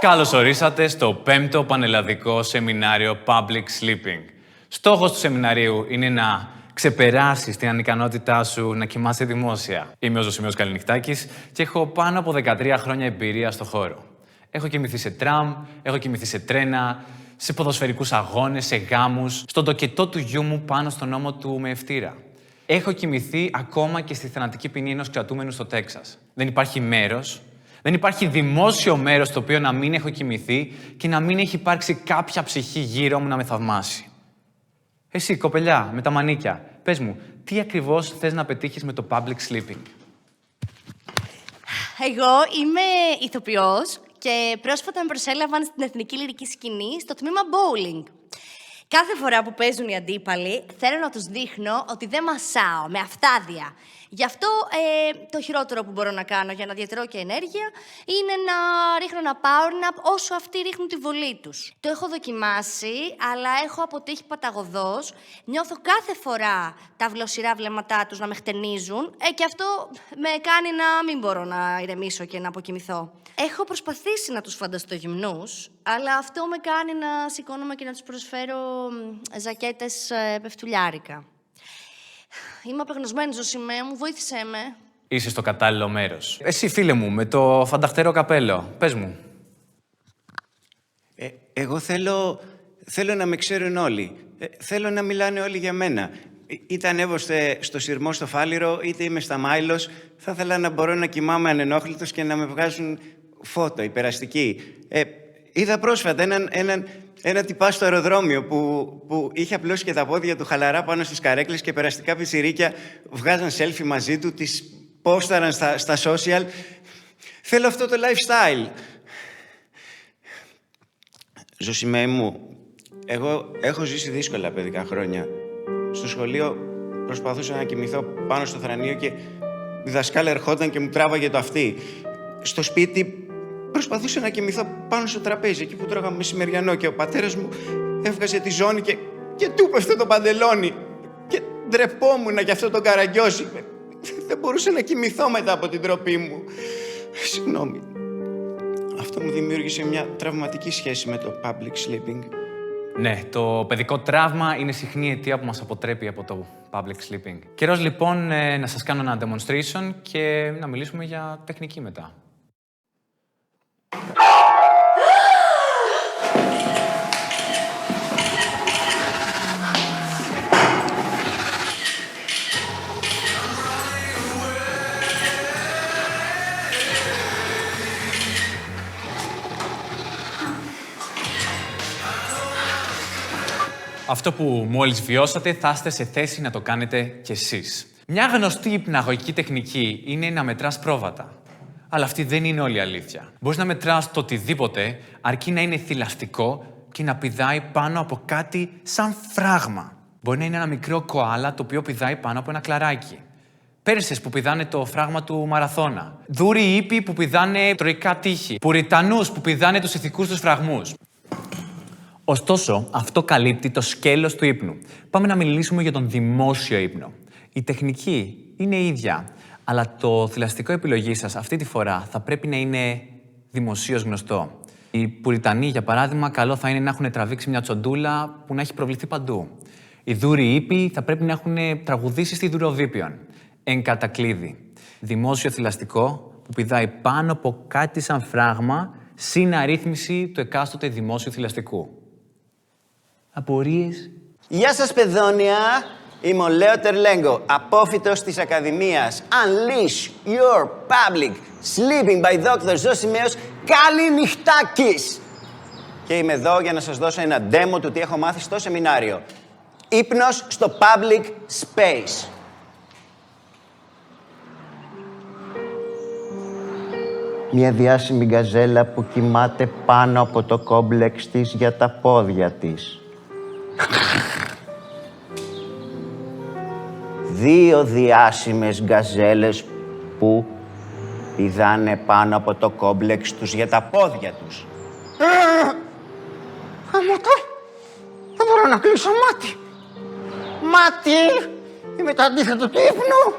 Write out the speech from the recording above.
Καλώς ορίσατε στο 5ο Πανελλαδικό Σεμινάριο Public Sleeping. Στόχος του σεμιναρίου είναι να ξεπεράσεις την ανικανότητά σου να κοιμάσαι δημόσια. Είμαι ο Ζωσιμαίος Καληνυχτάκης και έχω πάνω από 13 χρόνια εμπειρία στο χώρο. Έχω κοιμηθεί σε τραμ, έχω κοιμηθεί σε τρένα, σε ποδοσφαιρικούς αγώνες, σε γάμους, στον τοκετό του γιού μου πάνω στον ώμο του με ευτήρα. Έχω κοιμηθεί ακόμα και στη θανατική ποινή ενός κρατούμενου στο Τέξας. Δεν υπάρχει μέρος, δεν υπάρχει δημόσιο μέρος στο οποίο να μην έχω κοιμηθεί και να μην έχει υπάρξει κάποια ψυχή γύρω μου να με θαυμάσει. Εσύ, κοπελιά, με τα μανίκια, πες μου, τι ακριβώς θες να πετύχεις με το public sleeping? Εγώ είμαι ηθοποιός και πρόσφατα με προσέλαβαν στην Εθνική Λυρική Σκηνή στο τμήμα bowling. Κάθε φορά που παίζουν οι αντίπαλοι, θέλω να τους δείχνω ότι δεν μασάω με αυτάδια. Γι' αυτό το χειρότερο που μπορώ να κάνω για να διατηρώ και ενέργεια είναι να ρίχνω ένα power nap όσο αυτοί ρίχνουν τη βολή τους. Το έχω δοκιμάσει, αλλά έχω αποτύχει παταγωδώς. Νιώθω κάθε φορά τα βλοσιρά βλέμματά τους να με χτενίζουν και αυτό με κάνει να μην μπορώ να ηρεμήσω και να αποκοιμηθώ. Έχω προσπαθήσει να τους φανταστώ γυμνούς, αλλά αυτό με κάνει να σηκώνομαι και να τους προσφέρω ζακέτες πεφτουλιάρικα. Είμαι απεγνωσμένη, Ζωσιμέ μου, βοήθησέ με. Είσαι στο κατάλληλο μέρος. Εσύ, φίλε μου, με το φανταχτερό καπέλο, πες μου. Εγώ θέλω να με ξέρουν όλοι. Θέλω να μιλάνε όλοι για μένα. Είτε ανέβωστε στο Συρμό στο Φάληρο, είτε είμαι στα Μάιλος, θα ήθελα να μπορώ να κοιμάμαι ανενόχλητος και να με βγάζουν φώτο, υπεραστική. Είδα πρόσφατα ένα τυπά στο αεροδρόμιο που είχε απλώσει και τα πόδια του χαλαρά πάνω στις καρέκλες και περαστικά πιτσιρίκια βγάζαν selfie μαζί του, τις πόσταραν στα social. Θέλω αυτό το lifestyle. Ζωσιμέ μου, εγώ έχω ζήσει δύσκολα παιδικά χρόνια. Στο σχολείο προσπαθούσα να κοιμηθώ πάνω στο θρανείο και η δασκάλα ερχόταν και μου τράβαγε το αυτί. Στο σπίτι προσπαθούσα να κοιμηθώ πάνω στο τραπέζι, εκεί που τρώγαμε μεσημεριανό και ο πατέρας μου έβγαζε τη ζώνη και του πέφτε το παντελόνι. Και ντρεπόμουν για αυτό τον καραγκιόζι. Δεν μπορούσα να κοιμηθώ μετά από την ντροπή μου. Συγγνώμη. Αυτό μου δημιούργησε μια τραυματική σχέση με το public sleeping. Ναι, το παιδικό τραύμα είναι συχνή αιτία που μας αποτρέπει από το public sleeping. Καιρός λοιπόν να σας κάνω ένα demonstration και να μιλήσουμε για τεχνική μετά. Αυτό που μόλις βιώσατε θα είστε σε θέση να το κάνετε κι εσείς. Μια γνωστή υπναγωγική τεχνική είναι να μετράς πρόβατα. Αλλά αυτή δεν είναι όλη η αλήθεια. Μπορείς να μετράς το οτιδήποτε, αρκεί να είναι θηλαστικό και να πηδάει πάνω από κάτι σαν φράγμα. Μπορεί να είναι ένα μικρό κοάλα το οποίο πηδάει πάνω από ένα κλαράκι. Πέρσες που πηδάνε το φράγμα του μαραθώνα. Δούροι ύποι που πηδάνε τροϊκά τείχη. Πουριτανούς που πηδάνε τους ηθικούς τους φραγμούς. Ωστόσο, αυτό καλύπτει το σκέλος του ύπνου. Πάμε να μιλήσουμε για τον δημόσιο ύπνο. Η τεχνική είναι ίδια, αλλά το θηλαστικό επιλογή σας αυτή τη φορά θα πρέπει να είναι δημοσίως γνωστό. Οι Πουριτανοί, για παράδειγμα, καλό θα είναι να έχουν τραβήξει μια τσοντούλα που να έχει προβληθεί παντού. Οι Δούροι ύποι θα πρέπει να έχουν τραγουδήσει στη Δουροβήπιον. Εν κατακλείδη. Δημόσιο θηλαστικό που πηδάει πάνω από κάτι σαν φράγμα, συν αρρύθμιση του εκάστοτε δημόσιου θηλαστικού. Απορίες? Γεια σας, παιδόνια! Είμαι ο Λέο Τερλέγκο, απόφοιτος της Ακαδημίας. Unleash your public sleeping by Dr. Ζωσιμαίος Καληνυχτάκης. Και είμαι εδώ για να σας δώσω ένα demo του τι έχω μάθει στο σεμινάριο. Ύπνος στο public space. Μια διάσημη γκαζέλα που κοιμάται πάνω από το κόμπλεξ της για τα πόδια της. Δύο διάσημες γκαζέλες που πηδάνε πάνω από το κόμπλεξ τους για τα πόδια τους. Χαμωτά, δεν μπορώ να κλείσω μάτι. Μάτι, είμαι το αντίθετο του ύπνου.